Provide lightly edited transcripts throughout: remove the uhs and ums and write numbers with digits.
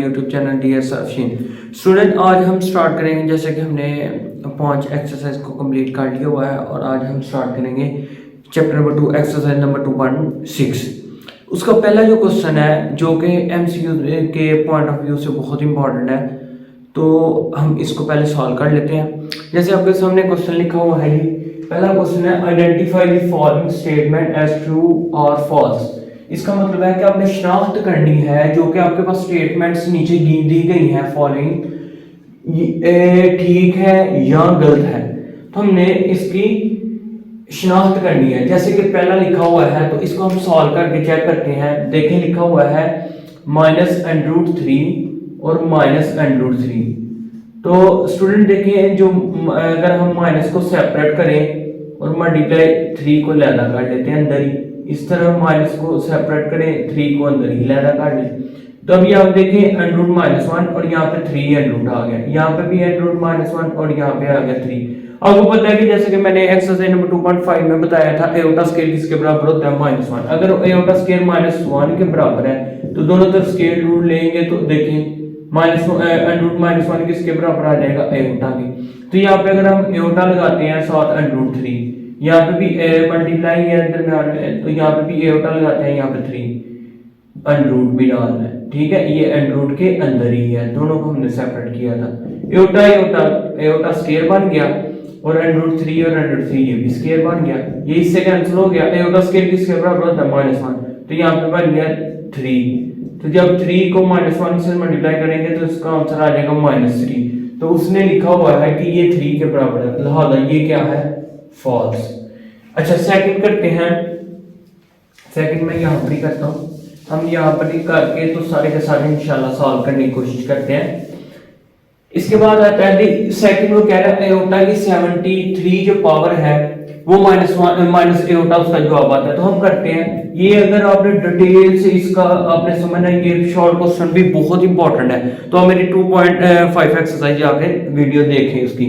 YouTube channel DS Afsheen. Student, आज हम start करेंगे, जैसे कि हमने 5 एक्सरसाइज को कंप्लीट कर लिया हुआ है और आज हम स्टार्ट करेंगे चैप्टर नंबर 2 एक्सरसाइज नंबर 2.6। उसका पहला जो क्वेश्चन है जो कि MCQ के पॉइंट ऑफ व्यू से बहुत इंपॉर्टेंट है, तो हम इसको पहले सॉल्व कर लेते हैं। जैसे आपके सामने क्वेश्चन लिखा हुआ है, पहला क्वेश्चन है identify the following statement as true और फॉल्स। इसका मतलब है कि आपने शनाख्त करनी है जो कि आपके पास स्टेटमेंट्स नीचे दी गई हैं फॉलोइंग, ठीक है या गलत है, तो हमने इसकी शनाख्त करनी है। जैसे कि पहला लिखा हुआ है तो इसको हम सॉल्व करके चेक करते हैं। देखें लिखा हुआ है -√3 और -√3। तो स्टूडेंट देखिए, जो अगर हम माइनस को सेपरेट करें और मल्टीप्लाई 3 को लैदा कर लेते हैं अंदर ही, इस तरह माइनस को सेपरेट करें 3 को अंदर ही लैदा कर लें, तो अभी आप देखें √-1 और यहाँ पे 3 आ गया, यहाँ पे भी √-1 और यहाँ पे आ गया 3। आपको पता है कि जैसे कि मैंने एक्सरसाइज नंबर 2.5 में बताया था, एओटा स्केयर किसके बराबर होता है -1। अगर एओटा स्केयर -1 के बराबर है तो दोनों तरफ स्केयर रूट लेंगे तो देखें √-1 किसके बराबर आ जाएगा, एओटा के। तो यहाँ पे अगर हम एओटा लगाते हैं साथ √3, यहाँ पे भी मल्टीप्लाई है दरम्यान में, तो यहाँ पे भी एओटा लगाते हैं, यहाँ पे 3 √रूट भी डालना है, ठीक है। ये √रूट के अंदर ही है, दोनों को हमने सेपरेट किया था। एओटा स्केयर बन गया और √3 और √3 ये भी स्केयर बन गया, ये इससे कैंसिल हो गया। एओटा स्केयर किसके बराबर होता है, -1, तो यहाँ पे बन गया 3। तो जब 3 को -1 से मल्टीप्लाई करेंगे तो इसका आंसर आ जाएगा -3। तो उसने लिखा हुआ है कि ये 3 के बराबर है, लिहाजा ये क्या है, फॉल्स। अच्छा, सेकंड करते हैं। सेकंड में यहाँ पर ही करता हूँ, हम यहाँ पर ही करके तो सारे के सारे इंशाल्लाह सॉल्व करने की कोशिश करते हैं। इसके बाद आता है सेकंड, वो कह रहा है एओटा की 73 जो पावर है वो -1 एओटा उसका जवाब आता है। तो हम करते हैं ये, अगर आपने डिटेल से इसका आपने समझना है, ये शॉर्ट क्वेश्चन भी बहुत इंपॉर्टेंट है, तो आप मेरी 2.5 एक्सरसाइज जाके वीडियो देखें उसकी।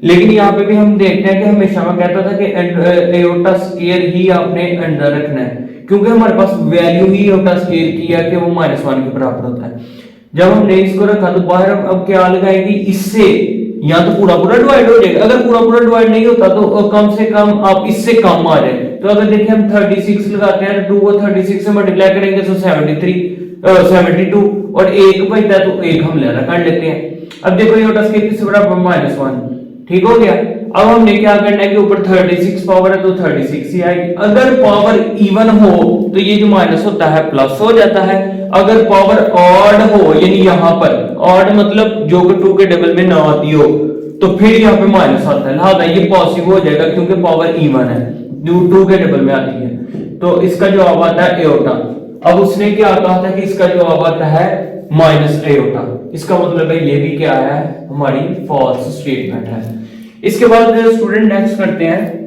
लेकिन यहाँ पे भी हम देखते हैं कि हमेशा मैं कहता था कि एओटा स्केयर ही आपने अंदर रखना है, क्योंकि हमारे पास वैल्यू ही एओटा स्केयर की है कि वो -1 के बराबर होता है। जब हमने इसको रखा तो बाहर हम अब क्या लगाएगी, इससे या तो पूरा डिवाइड हो जाएगा। अगर पूरा डिवाइड नहीं होता तो कम से कम आप इससे कम आ जाए। तो अगर देखिए हम 36 लगाते हैं, 2 को 36 से मल्टीप्लाई करेंगे तो 72 और 1 बचता है तो 1 हम लेना कर लेते हैं। अब देखो एओटा स्केयर किससे बराबर, -1, ठीक हो गया। अब हमने क्या करना है कि ऊपर 36 पावर है तो 36 ही आएगी। अगर पावर इवन हो तो ये जो माइनस होता है प्लस हो जाता है। अगर पावर ऑड हो, यानी यहाँ पर ऑड मतलब जो कि 2 के डबल में ना आती हो, तो फिर यहाँ पे माइनस आता है, लिहाजा ये पॉजिटिव हो जाएगा क्योंकि पावर इवन है, 2 के डबल में आती है। तो इसका जवाब आता है एओटा। अब उसने क्या कहा था कि इसका जवाब आता है -एओटा। इसका मतलब है ये भी क्या है, हमारी फॉल्स स्टेटमेंट है। इसके बाद स्टूडेंट नेक्स्ट करते हैं।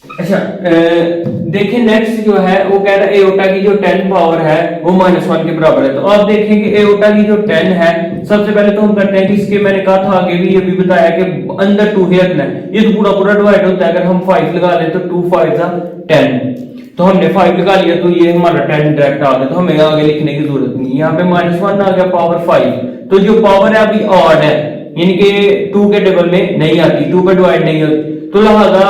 अच्छा, देखिए नेक्स्ट जो है वो कह रहा है एओटा की जो 10 पावर है वो -1 के बराबर है। तो आप देखें कि एओटा की जो 10 है, सबसे पहले तो हम करते हैं कि इसके, मैंने कहा था आगे भी ये भी बताया कि अंदर 2 ही रखना है। ये तो पूरा डिवाइड होता है। अगर हम 5 लगा लें तो 2 5 10, तो हमने 5 लगा लिया तो ये हमारा 10 डायरेक्ट आ गया, तो हमें आगे लिखने की जरूरत नहीं। यहाँ पे -1 आ गया, पावर 5, तो जो पावर है अभी ऑड है, यानी कि 2 के डबल में नहीं आती, 2 पे डिवाइड नहीं होती, तो लिहाजा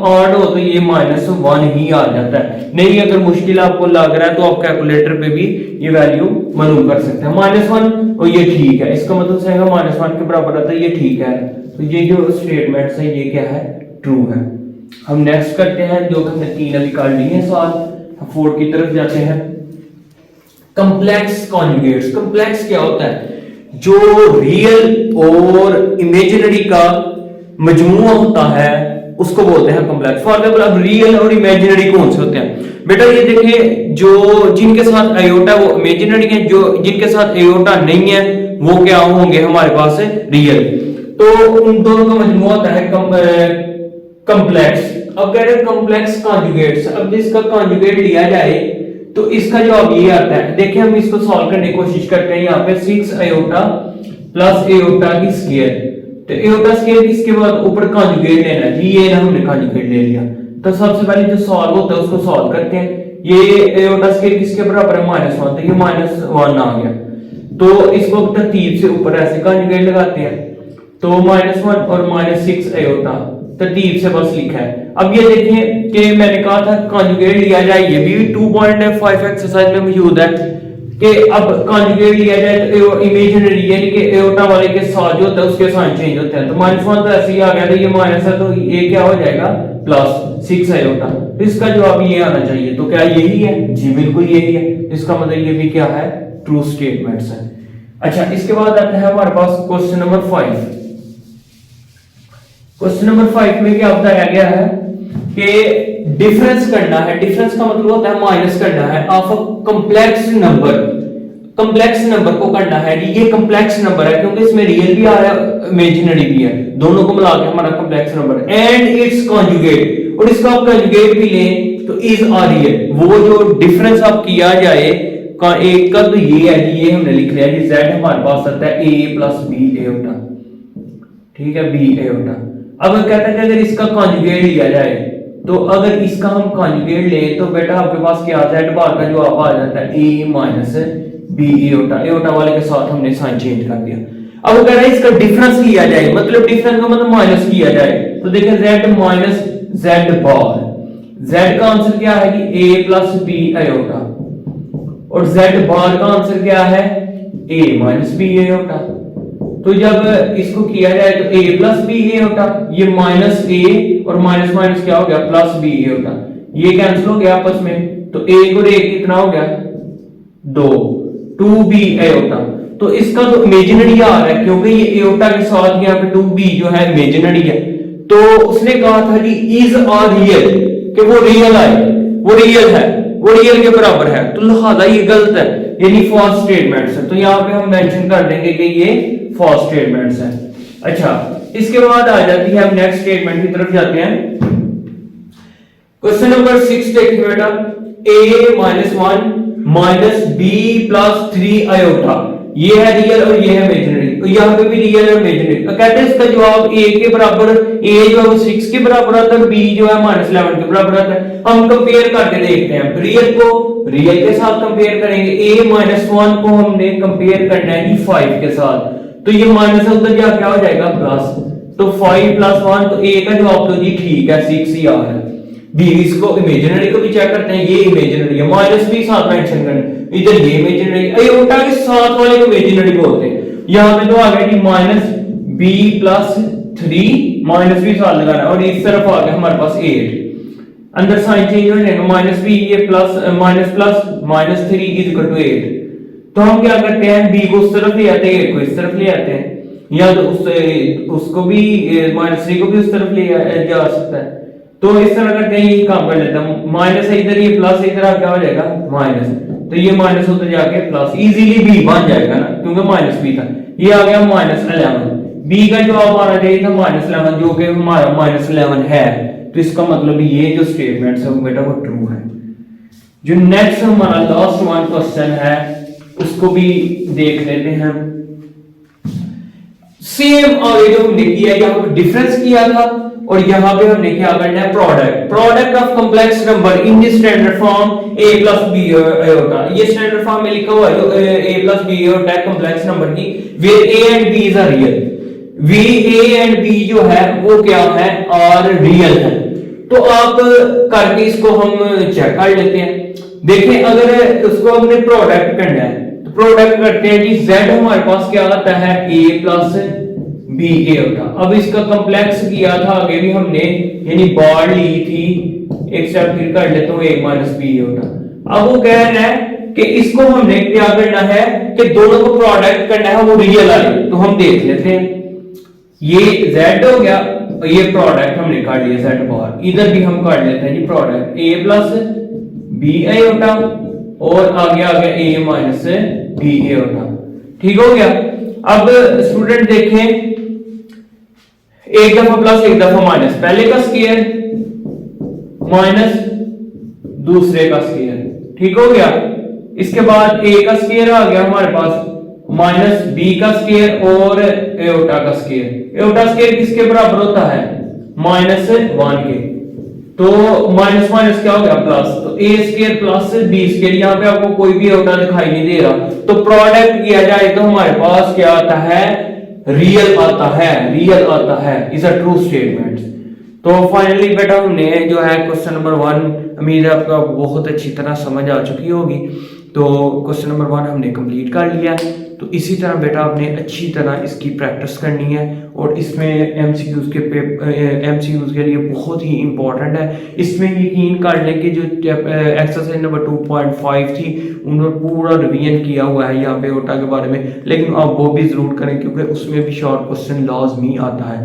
ऑड हो तो ये -1 ही आ जाता है। नहीं अगर मुश्किल आपको लग रहा है तो आप कैलकुलेटर पे भी ये वैल्यू मालूम कर सकते हैं। -1 और ये ठीक है, इसका मतलब से -1 के बराबर आता है, ये ठीक है। तो ये जो स्टेटमेंट्स है ये क्या है, ट्रू है। हम नेक्स्ट करते हैं, जो हमने 3 अभी कर लिए हैं सवाल, 4 की तरफ जाते हैं। Complex conjugates. कॉम्प्लेक्स क्या होता है, जो रियल और इमेजिनरी का मजमूआ होता है उसको बोलते हैं कॉम्प्लेक्स। फॉर एग्जांपल, अब रियल और इमेजिनरी कौन से होते हैं बेटा, ये देखिए, जो जिनके साथ एओटा वो इमेजिनरी है, जो जिनके साथ एओटा नहीं है वो क्या होंगे हमारे पास रियल। तो उन दोनों का मजमूआ होता है कॉम्प्लेक्स। अब कह रहे हैं कॉम्प्लेक्स कॉन्जुगेट्स। अब जिसका कॉन्जुगेट लिया जाए तो इसका जवाब ये आता है। देखिए हम इसको सॉल्व करने की कोशिश करते हैं। यहाँ पे 6 एओटा प्लस एओटा की स्क्वायर, तो एओटा स्क्वायर किसके बाद ऊपर कॉन्जुगेट लेना जी, ये ना हमने कॉन्जुगेट ले लिया। तो सबसे पहले जो सॉल्व होता है उसको सॉल्व करते हैं। ये एओटा स्केयर किसके बराबर है, -1, तो ये -1 आ गया। तो इसको तरतीब से ऊपर ऐसे कॉन्जुगेट लगाते हैं, तो -1 और -6 एओटा तरतीब से बस लिखा है। अब ये देखें कि मैंने कहा था कॉन्जुगेट लिया जाए, ये भी 2.5 एक्सरसाइज में मौजूद है कि अब कॉन्जुगेट लिया जाए तो इमेजिनरी यानी कि एओटा वाले के साथ जो होता है उसके साइन चेंज होते हैं। तो -1 तो ऐसे ही आ गया, तो ये माइनस है तो ये क्या हो जाएगा +6 एओटा। तो इसका जवाब ये आना चाहिए। तो क्या यही है? जी बिल्कुल यही है। इसका मतलब ये भी क्या है, ट्रू स्टेटमेंट्स है। अच्छा, इसके बाद आता है हमारे पास क्वेश्चन नंबर 5। क्वेश्चन नंबर 5 में क्या बताया गया है कि डिफरेंस करना है। डिफरेंस का मतलब होता है माइनस करना है of a complex number. Complex number को करना है। ये कॉम्प्लेक्स नंबर है क्योंकि इसमें रियल भी आ रहा है, इमेजिनरी भी है, दोनों को मिला के हमारा कॉम्प्लेक्स नंबर है। एंड इट्स कॉन्जुगेट, और इसका आप कॉन्जुगेट भी लें तो इज आ रियल। वो जो डिफरेंस आप किया जाए का एक का तो ये है कि ये हमने लिख लिया कि z हमारे पास आता है a + b एओटा, ठीक है, b एओटा। अब कहता है कि अगर इसका कॉन्जुगेट लिया जाए तो अगर इसका हम कॉन्जुगेट लें तो बेटा आपके पास क्या आता है, बार का जवाब आ जाता है a - b एओटा। एओटा वाले के साथ हमने साइन चेंज कर दिया। अब अगर इसका डिफरेंस लिया जाए, मतलब डिफरेंस का मतलब माइनस किया जाए, तो देखिए z - z बार, z का आंसर क्या है कि a + b एओटा, और z बार का आंसर क्या है a - b एओटा। तो जब इसको किया जाए तो a + b एओटा, ये -a और माइनस माइनस क्या हो गया +b एओटा, ये कैंसिल हो गया आपस में। तो 1 और 1 कितना हो गया 2b एओटा। तो इसका तो इमेजिनरी आ रहा है क्योंकि ये एओटा के साथ यहाँ पे 2b जो है इमेजिनरी है। तो उसने कहा था कि इज आ रियल, कि वो रियल आए, वो रियल है, वो रियल के बराबर है, तो लिहाजा ये गलत है, यानी फॉल्स स्टेटमेंट्स है। तो यहाँ पे हम मेंशन कर देंगे कि ये फॉल्स स्टेटमेंट्स है। अच्छा, इसके बाद आ जाती है, हम नेक्स्ट स्टेटमेंट की तरफ जाते हैं। क्वेश्चन नंबर 6 देखिए बेटा, a - 1 - b + 3 आयोटा, ये है रियल और ये है इमेजिनरी, तो यहाँ पे भी रियल और इमेजिनरी। तो कहते हैं इसका जवाब a के बराबर, a जो है वो 6 के बराबर आता है, b जो है -11 के बराबर आता है। हम कंपेयर करके देखते हैं, रियल को रियल के साथ कंपेयर करेंगे, a - 1 को हमने कंपेयर करना है 5 के साथ, तो ये माइनस उधर जा क्या हो जाएगा प्लस, तो 5 + 1, तो a का जवाब तो जी ठीक है 6 ही आ रहा है। बी, इसको इमेजिनरी को भी चेक करते हैं, ये इमेजिनरी है, माइनस भी साथ मेंशन करना, इधर ये इमेजिनरी, एओटा के साथ वाले को इमेजिनरी बोलते हैं। यहां पे तो आ गया कि -b + 3, माइनस भी साथ लगाना, और इस तरफ आ गया हमारे पास 8, अंदर साइन चेंज हो जाएगा, -b ये प्लस -3 = 8। तो हम क्या करते हैं, b को उस तरफ ले आते हैं, a को इस तरफ ले आते हैं, या तो उसको भी -3 को भी उस तरफ ले जा सकता है। तो इस तरह करते हैं, यही काम कर लेते हैं, माइनस है इधर, ये प्लस इधर क्या हो जाएगा माइनस, तो ये माइनस होते जाके प्लस, इजीली b बन जाएगा ना, क्योंकि माइनस b था, ये आ गया -11। b का जवाब आना चाहिए था -11, जो कि हमारा -11 है। तो इसका मतलब ये जो स्टेटमेंट है वो बेटा वो ट्रू है। जो नेक्स्ट हमारा लास्ट वन क्वेश्चन है उसको भी देख लेते हैं। सेम आगे जो हमने किया, यहाँ पे डिफरेंस किया था और यहाँ पे हमने क्या करना है, product of complex number in the standard form a + b होता है। ये स्टैंडर्ड फॉर्म में लिखा हुआ है जो a + b होता है कॉम्प्लेक्स नंबर की, where a and b is a real, a and b जो है वो क्या है, और रियल है। तो आप करके इसको हम चेक कर लेते हैं। देखें, अगर उसको हमने प्रोडक्ट करना है तो प्रोडक्ट करते हैं कि z हमारे पास क्या आता है a + b a होता। अब इसका कॉम्प्लेक्स किया था आगे भी हमने, यानी बार ली थी, एक स्टेप फिर कर लेता हूं, a - b होता। अब वो कह रहा है कि इसको हमने क्या करना है कि दोनों को प्रोडक्ट करना है, वो रियल आए। तो हम देख लेते हैं, ये z हो गया, ये प्रोडक्ट हमने कर लिया z बार, इधर भी हम कर लेते हैं जी प्रोडक्ट a + b a होता, और आगे आ गया a - b a होता। ठीक हो गया। अब स्टूडेंट देखें, एक दफा प्लस एक दफा माइनस, पहले का स्क्वायर माइनस दूसरे का स्क्वायर, ठीक हो गया। इसके बाद a का स्क्वायर आ गया हमारे पास, -b का स्क्वायर और एओटा का स्क्वायर। एओटा स्क्वायर किसके बराबर होता है, -1 के, तो माइनस माइनस क्या हो गया प्लस, तो ए स्केयर प्लस बी स्केयर, यहाँ पे आपको कोई भी आउटा दिखाई नहीं दे रहा, तो प्रोडक्ट किया जाए तो हमारे पास क्या आता है, रियल आता है, रियल आता है, इज अ ट्रू स्टेटमेंट। तो फाइनली बेटा हमने जो है क्वेश्चन नंबर 1, उम्मीद है आपको बहुत अच्छी तरह समझ आ चुकी होगी। तो क्वेश्चन नंबर 1 हमने कंप्लीट कर लिया। तो इसी तरह बेटा आपने अच्छी तरह इसकी प्रैक्टिस करनी है, और इसमें एमसीक्यूज के लिए बहुत ही इंपॉर्टेंट है। इसमें यकीन कर लें कि जो एक्सरसाइज नंबर 2.5 थी उन्होंने पूरा रिवीजन किया हुआ है यहाँ पे ओटा के बारे में, लेकिन आप वो भी जरूर करें क्योंकि उसमें भी शॉर्ट क्वेश्चन लाजमी आता है।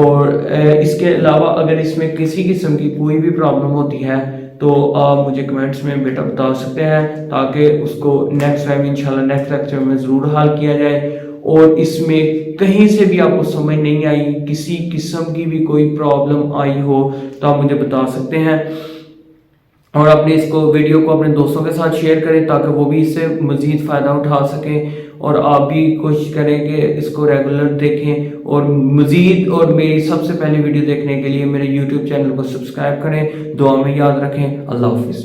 और इसके अलावा अगर इसमें किसी किस्म की कोई भी प्रॉब्लम होती है तो आप मुझे कमेंट्स में बेटा बता सकते हैं, ताकि उसको नेक्स्ट टाइम इंशाल्लाह नेक्स्ट लेक्चर में ज़रूर हल किया जाए। और इसमें कहीं से भी आपको समझ नहीं आई, किसी किस्म की भी कोई प्रॉब्लम आई हो तो आप मुझे बता सकते हैं, और अपने इसको वीडियो को अपने दोस्तों के साथ शेयर करें ताकि वो भी इससे मज़ीद फ़ायदा उठा सकें, और आप भी कोशिश करें कि इसको रेगुलर देखें, और मज़ीद और मेरी सबसे पहले वीडियो देखने के लिए मेरे यूट्यूब चैनल को सब्सक्राइब करें। दुआ में याद रखें। अल्लाह हाफिज़।